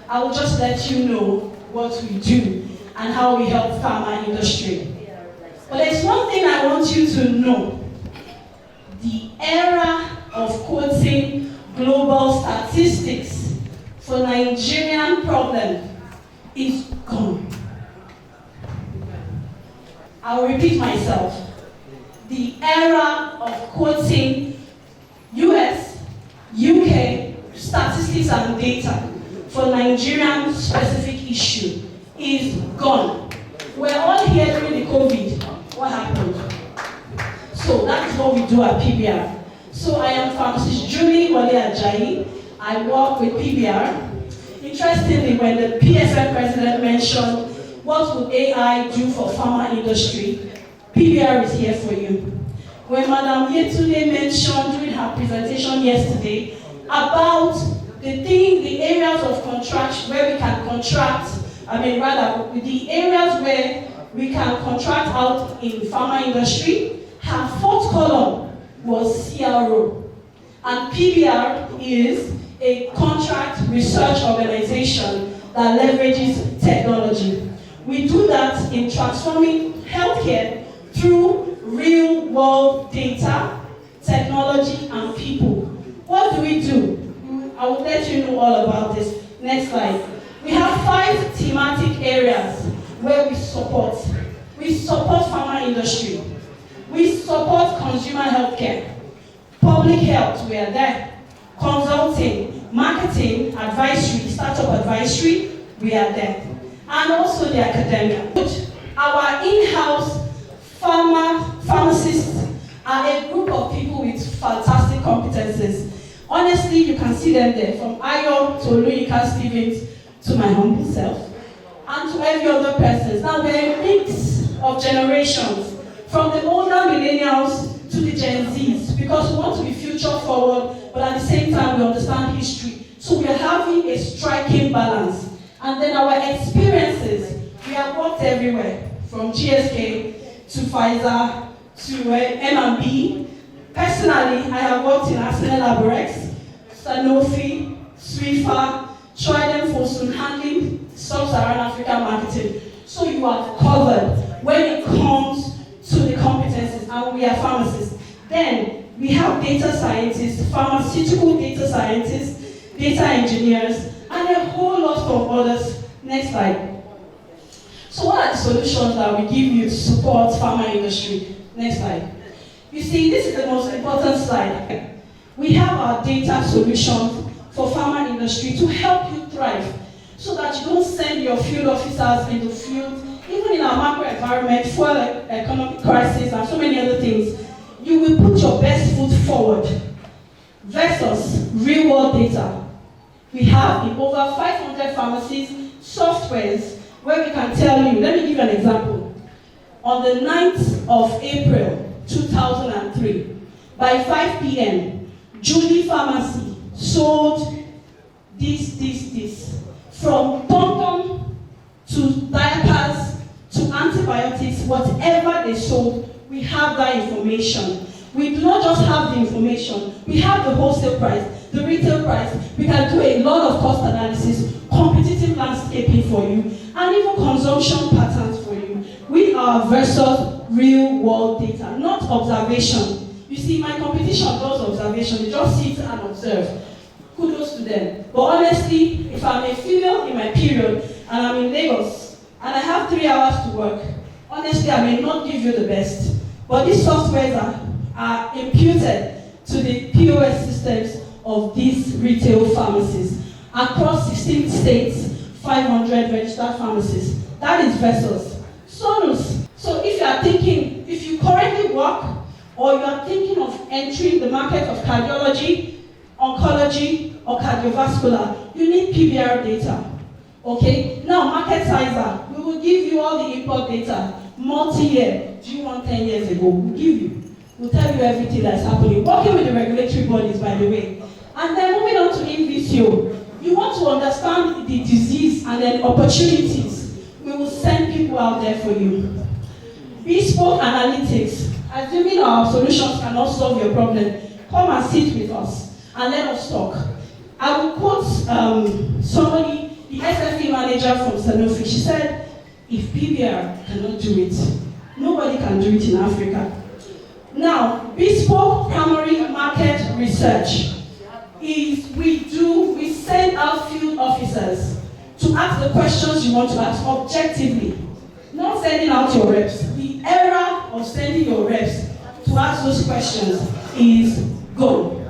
I will just let you know what we do and how we help pharma industry. But there's one thing I want you to know. The era of quoting global statistics for Nigerian problem is gone. I will repeat myself. The era of quoting US, UK statistics and data for Nigerian specific issue is gone. We're all here during the COVID. What happened? So that is what we do at PBR. So I am Pharmacist Julie Wale Ajayi. I work with PBR. Interestingly, when the PSF president mentioned what would AI do for pharma industry, PBR is here for you. When Madam Yetunde mentioned during her presentation yesterday about the areas of contract where we can contract, the areas where we can contract out in pharma industry, her fourth column was CRO. And PBR is a contract research organization that leverages technology. We do that in transforming healthcare through real-world data, technology, and people. What do we do? I will let you know all about this. Next slide. We have 5 thematic areas where we support. We support pharma industry. We support consumer healthcare. Public health, we are there. Consulting, marketing, advisory, startup advisory, we are there. And also the academia. Our in-house pharmacists are a group of people with fantastic competences. Honestly, you can see them there, from Ayo to Oluyinka Stevens to my humble self, and to every other person. Now, we're a mix of generations, from the older millennials to the Gen Zs, because we want to be future forward, but at the same time, we understand history. So we are having a striking balance. And then our experiences, we have worked everywhere, from GSK to Pfizer to M&B. Personally, I have worked in Arsenal Laborex, Sanofi, Swiffer, Trident Fosun, handling sub-Saharan African marketing. So you are covered when it comes to the competencies, and we are pharmacists. Then we have data scientists, pharmaceutical data scientists, data engineers, and a whole lot of others. Next slide. So what are the solutions that we give you to support pharma industry? Next slide. You see, this is the most important slide. We have our data solutions for pharma industry to help you thrive, so that you don't send your field officers in the field, even in our macro environment, fuel economic crisis, and so many other things. You will put your best foot forward versus real-world data. We have in over 500 pharmacies softwares where we can tell you. Let me give you an example. On the 9th of April 2003, by 5 p.m., Julie Pharmacy sold this. From Tom to diapers to antibiotics, whatever they sold, we have that information. We do not just have the information, we have the wholesale price, the retail price. We can do a lot of cost analysis, competitive landscaping for you, and even consumption patterns for you. We are versus real world data, not observation. You see, my competition does observation, they just sit and observe. Kudos to them. But honestly, if I'm a female in my period and I'm in Lagos and I have 3 hours to work, honestly, I may not give you the best. But these softwares are imputed to the POS systems of these retail pharmacies across 16 states, 500 registered pharmacies. That is versus Sonus. So if you currently work or you are thinking of entering the market of cardiology, oncology, or cardiovascular, you need PBR data. Okay? Now, market sizer, we will give you all the import data, multi-year. Do you want 10 years ago? We'll give you. We'll tell you everything that's happening. Working with the regulatory bodies, by the way. And then moving on to InVisio, you want to understand the disease and then opportunities. We will send people out there for you. Bespoke analytics, assuming our solutions cannot solve your problem, come and sit with us and let us talk. I will quote somebody, the SFE manager from Sanofi, she said, if PBR cannot do it, nobody can do it in Africa. Now, bespoke primary market research is we send out field officers to ask the questions you want to ask objectively, not sending out your reps. The era of sending your reps to ask those questions is gone.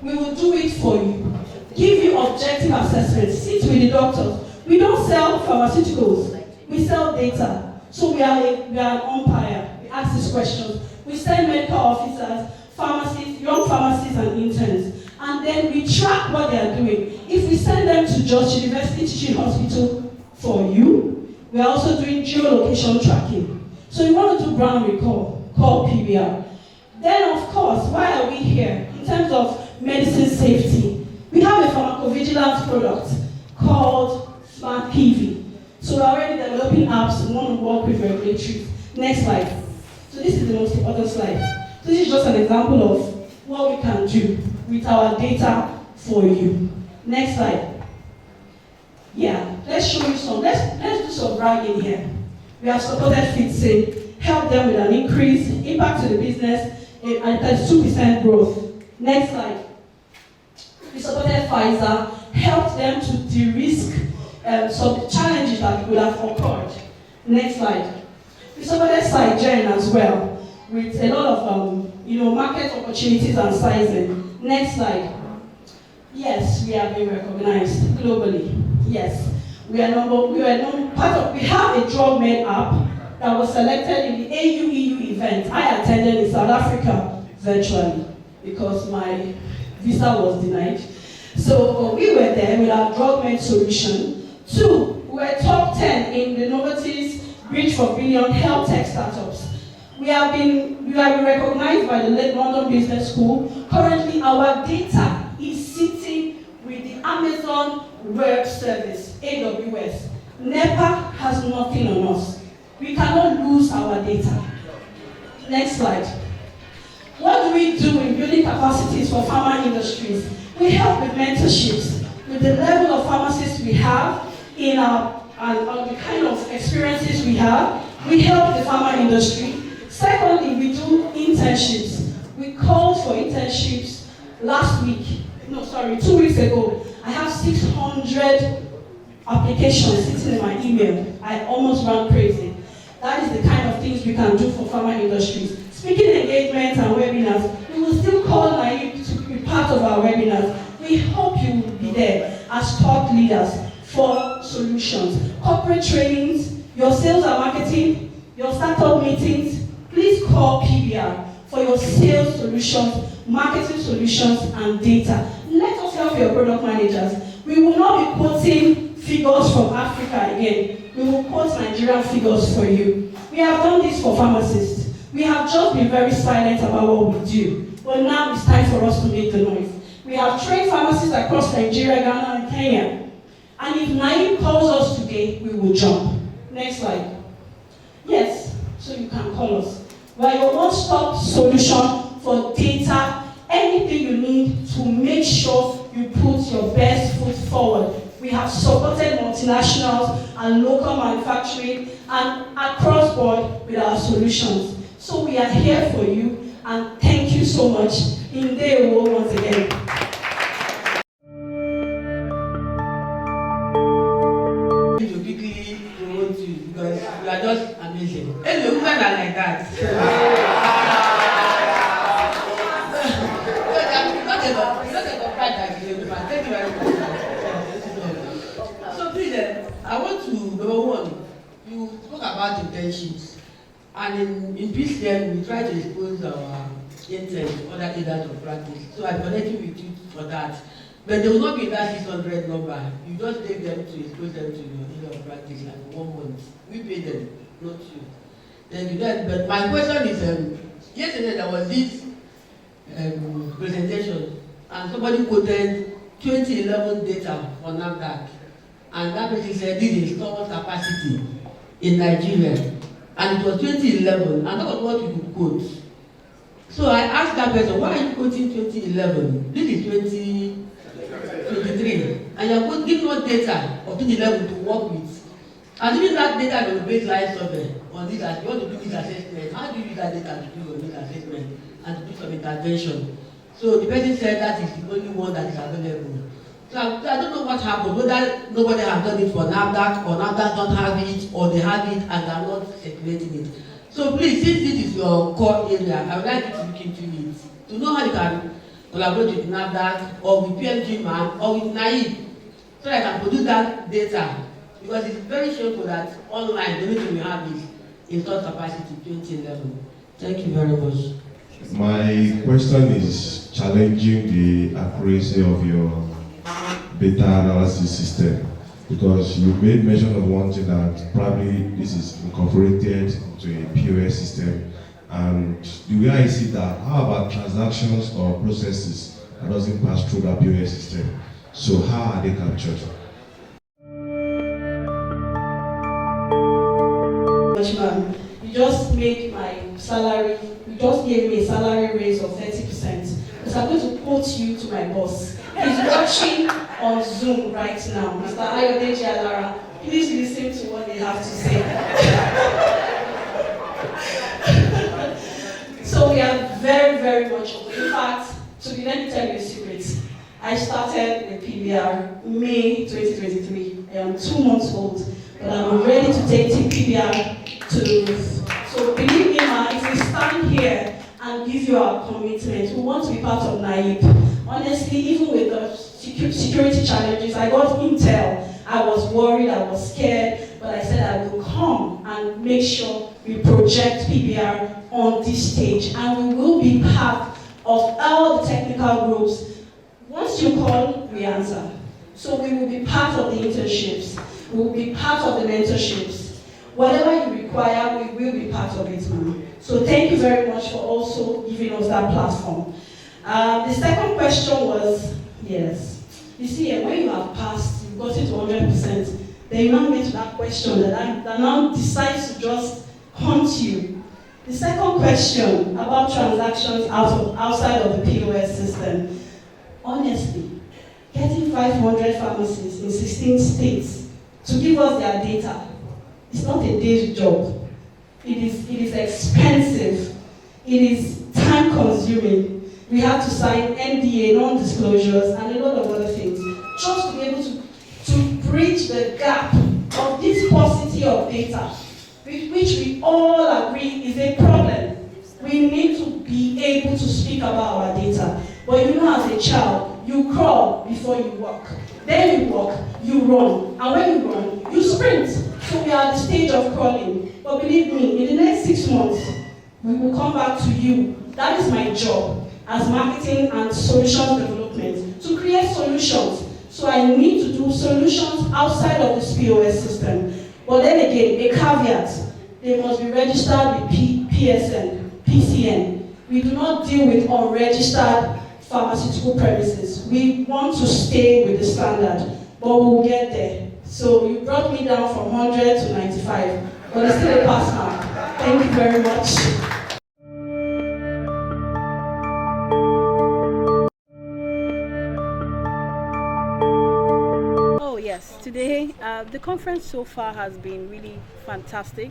We will do it for you, give you objective assessments, sit with the doctors. We don't sell pharmaceuticals, we sell data. So we are an umpire. We ask these questions. We send medical officers, pharmacists, young pharmacists and interns, and then we track what they are doing. If we send them to Jos University Teaching Hospital for you, we are also doing geolocation tracking. So you want to do ground recall, call PBR. Then of course, why are we here? In terms of medicine safety, we have a pharmacovigilance product called Smart PV. So we're already developing apps and want to work with regulatory. Next slide. So this is the most important slide. So this is just an example of what we can do with our data for you. Next slide. Yeah, let's show you some. Let's do some bragging here. We have supported FitSafe, helped them with an increase, impact to the business, and 32% growth. Next slide. We supported Pfizer, helped them to de-risk some challenges that would have occurred. Next slide. We supported Cygen as well, with a lot of market opportunities and sizing. Next slide. Yes, we are being recognized globally. Yes, we have a drug med app that was selected in the AU-EU event I attended in South Africa virtually because my visa was denied. So we were there with our drug med solution. 2, we were top 10 in the Novartis Bridge for Billion Health Tech Startups. We have been recognized by the London Business School. Currently, our data is sitting with the Amazon Web Service, AWS. NAIP has nothing on us. We cannot lose our data. Next slide. What do we do in building capacities for pharma industries? We help with mentorships, with the level of pharmacists we have in our and the kind of experiences we have. We help the pharma industry. Secondly, we do internships. We called for internships 2 weeks ago. I have 600 applications sitting in my email. I almost ran crazy. That is the kind of things we can do for pharma industries. Speaking engagements and webinars, we will still call NAIP to be part of our webinars. We hope you will be there as thought leaders for solutions. Corporate trainings, your sales and marketing, your startup meetings, please call PBR for your sales solutions, marketing solutions, and data. Let us help your product managers. We will not be quoting figures from Africa again. We will quote Nigerian figures for you. We have done this for pharmacists. We have just been very silent about what we do. But now it's time for us to make the noise. We have trained pharmacists across Nigeria, Ghana, and Kenya. And if NAIP calls us today, we will jump. Next slide. Yes, so you can call us. We are your one-stop solution for data, anything you need to make sure you put your best foot forward. We have supported multinationals and local manufacturing and across board with our solutions. So we are here for you, and thank you so much. Indewo once again. To quickly promote you because you are just amazing. And the women are like that. Thank you very much. So please, I want to number one, you spoke about internships. And in PCN, we try to expose our interns to other areas of practice. So I'm connecting with you for that. But they will not be that 600 number. You just take them to expose them to your area of practice like 1 month. We pay them, not you. Thank you. But my question is, yesterday there was this presentation, and somebody quoted 2011 data for NAFDAC. And that person said this is installed capacity in Nigeria. And it was 2011, and that was what you could quote. So I asked that person, why are you quoting 2011? This is 2023. And you're giving us data of 15 level to work with. And even that data on the baseline survey on this, as you want to do this assessment, how do you use that data to do your needs assessment and to do some intervention? So the person said that is the only one that is available. So I don't know what happened, whether nobody has done it for NAFDAC or NAFDAC don't have it, or they have it and they are not circulating it. So please, since this is your core area, I would like you to look into it to know how you can collaborate with NAFDAC or with PMG man or with NAIP so that I can produce that data. Because it's very shameful that online the only thing we have is installed capacity 2011. Thank you very much. My question is challenging the accuracy of your data analysis system, because you made mention of one thing, that probably this is incorporated into a POS system, and the way I see that, how about transactions or processes that doesn't pass through that POS system? So how are they captured? You just made my salary, you just gave me a salary raise of 30%. Because I'm going to quote you to my boss. He's watching on Zoom right now. Mr. Ayodeji Alara, please listen to what they have to say. So we are very, very much open. In fact, let me tell you a secret. I started with PBR May 2023. I am 2 months old, but I'm ready to take PBR to the roof. So believe me, ma, if we stand here and give you our commitment, we want to be part of NAIP. Honestly, even with the security challenges, I got intel. I was worried, I was scared, but I said I will come and make sure we project PBR on this stage, and we will be part of all the technical groups. Once you call, we answer. So we will be part of the internships. We will be part of the mentorships. Whatever you require, we will be part of it, ma'am. So thank you very much for also giving us that platform. The second question was, yes. You see, when you have passed, you've got it to 100%, then you now get to that question that now decides to just haunt you. The second question about transactions outside of the POS system. Honestly, getting 500 pharmacies in 16 states to give us their data, it's not a day's job. It is expensive. It is time consuming. We have to sign NDA, non-disclosures, and a lot of other things, just to be able to bridge the gap of this paucity of data, which we all agree is a problem. We need to be able to speak about our data. But you know, as a child, you crawl before you walk. Then you walk, you run. And when you run, you sprint. So we are at the stage of crawling. But believe me, in the next 6 months, we will come back to you. That is my job as marketing and solutions development, to create solutions. So I need to do solutions outside of this POS system. But then again, a caveat, they must be registered with PSN, PCN. We do not deal with unregistered pharmaceutical premises. We want to stay with the standard, but we'll get there. So you brought me down from 100 to 95, but it's still a pass mark. Thank you very much. Yes, today the conference so far has been really fantastic.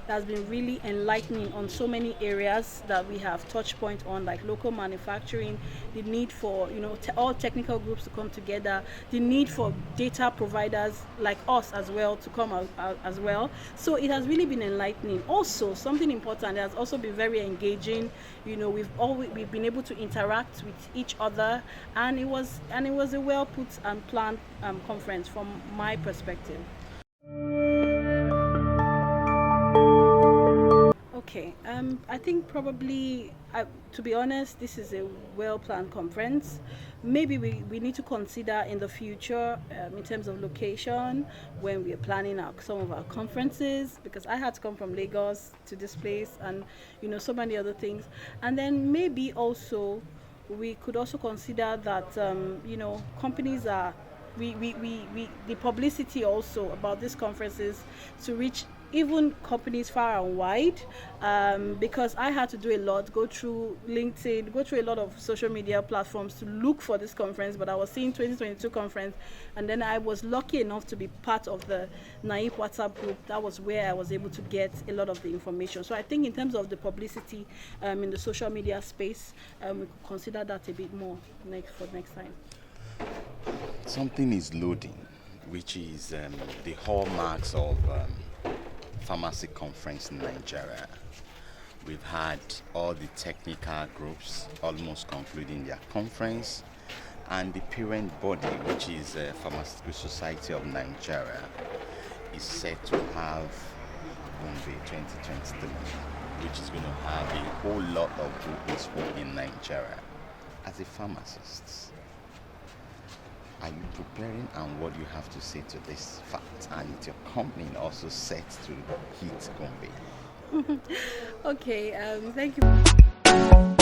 It has been really enlightening on so many areas that we have touch point on, like local manufacturing, the need for all technical groups to come together, the need for data providers like us as well to come out as well. So it has really been enlightening. Also, something important, it has also been very engaging. We've been able to interact with each other, and it was a well put and planned conference from my perspective. Okay, I think probably, to be honest, this is a well-planned conference. Maybe we need to consider in the future, in terms of location, when we are planning some of our conferences, because I had to come from Lagos to this place, and so many other things. And then maybe also we could also consider that companies are the publicity also about these conferences to reach even companies far and wide, because I had to do a lot, go through LinkedIn, go through a lot of social media platforms to look for this conference. But I was seeing 2022 conference, and then I was lucky enough to be part of the NAIP WhatsApp group. That was where I was able to get a lot of the information. So I think in terms of the publicity in the social media space, we could consider that a bit more for next time. Something is loading, which is the hallmarks of pharmacy conference in Nigeria. We've had all the technical groups almost concluding their conference, and the parent body, which is Pharmaceutical Society of Nigeria, is set to have Gombe 2023, which is going to have a whole lot of groups in Nigeria. As a pharmacist, are you preparing, and what do you have to say to this fact? And is your company also set to hit Gombe? Okay, thank you.